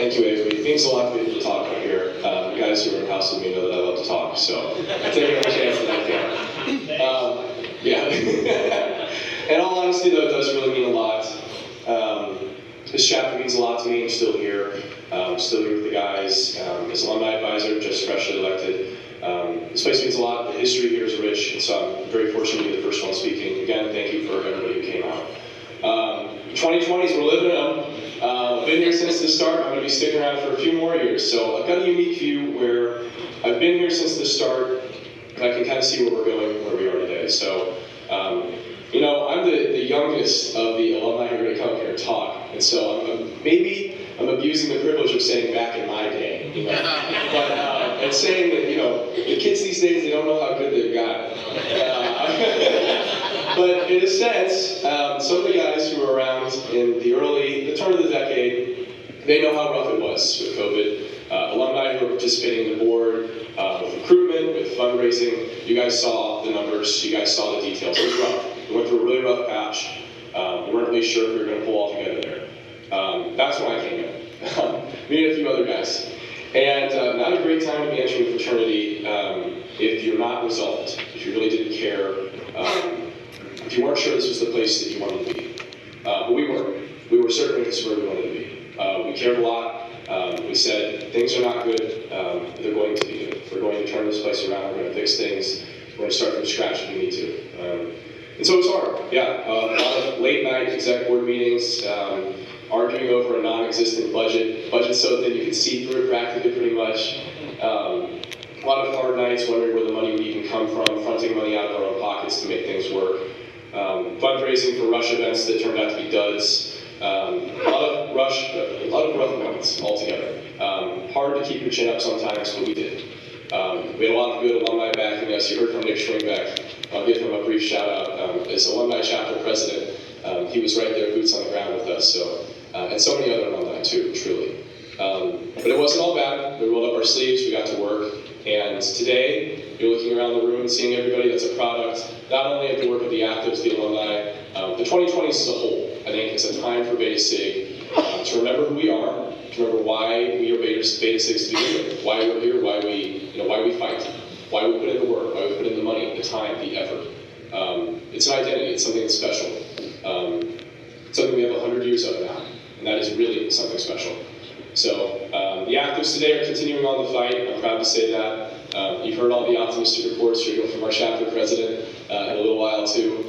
Thank you, Avery. It means a lot to be able to talk up here. The guys who are in the house with me know that I love to talk, so I take every chance that I can. Yeah. In all honesty, though, it does really mean a lot. This chapter means a lot to me. I'm still here. Still here with the guys. As alumni advisor, just freshly elected. This place means a lot. The history here is rich, and so I'm very fortunate to be the first one speaking. Again, thank you for everybody who came out. 2020s, we're living in them. I've been here since the start. I'm going to be sticking around for a few more years. So I've got a unique view where I've been here since the start, and I can kind of see where we're going, where we are today. So, you know, I'm the youngest of the alumni who are going to come here and talk, and so I'm abusing the privilege of saying back in my day, you know, but and saying that, you know, the kids these days, they don't know how good they've got it. But in a sense, some of the guys who were around in the turn of the decade, they know how rough it was with COVID. Alumni who were participating in the board, with recruitment, with fundraising, you guys saw the numbers, you guys saw the details. It was rough. We went through a really rough patch. We weren't really sure if we were going to pull all together there. That's when I came in. Me and a few other guys. And not a great time to be entering a fraternity if you're not resolved, if you really didn't care, if you weren't sure this was the place that you wanted to be. But we were. We were certainly this is where we wanted to be. We cared a lot. We said, things are not good, but they're going to be good. We're going to turn this place around. We're going to fix things. We're going to start from scratch if we need to. And so it was hard. Yeah, a lot of late night exec board meetings, arguing over a non-existent budget so thin you could see through it practically pretty much. A lot of hard nights wondering where the money would even come from, fronting money out of our own pockets to make things work. Fundraising for rush events that turned out to be duds. A lot of rough moments altogether. Hard to keep your chin up sometimes, but we did. We had a lot of good alumni backing us. You heard from Nick Schwingbeck. I'll give him a brief shout out. As alumni chapter president, he was right there, boots on the ground with us. So, and so many other alumni too, truly. But it wasn't all bad. We rolled up our sleeves, we got to work. And today, you're looking around the room and seeing everybody that's a product, not only of the work of the actives, the alumni, the 2020s as a whole. I think it's a time for Beta Sig to remember who we are, to remember why we are Beta Sigs to begin with, why we're here, why we fight, why we put in the work, why we put in the money, the time, the effort. It's an identity, it's something that's special. Something we have 100 years of now, and that is really something special. So the actives today are continuing on the fight. I'm proud to say that. You've heard all the optimistic reports. You're going from our chapter president in a little while too.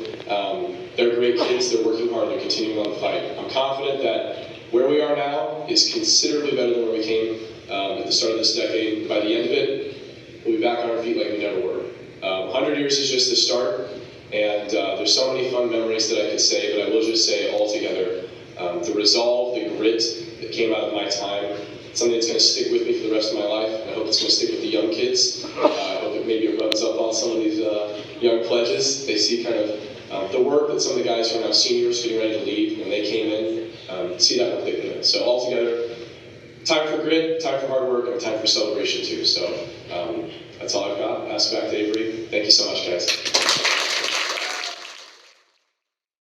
They're great kids. They're working hard. They're continuing on the fight. I'm confident that where we are now is considerably better than where we came at the start of this decade. By the end of it, we'll be back on our feet like we never were. 100 years is just the start, and there's so many fun memories that I could say, but I will just say altogether, the resolve, the grit that came out of my time, something that's going to stick with me for the rest of my life. I hope it's going to stick with the young kids. I hope that maybe it rubs up on some of these young pledges. They see kind of the work that some of the guys who are now seniors getting ready to leave when they came in, see that work they put in. So altogether, time for grit, time for hard work, and time for celebration too. So that's all I've got. Pass it back to Avery. Thank you so much, guys.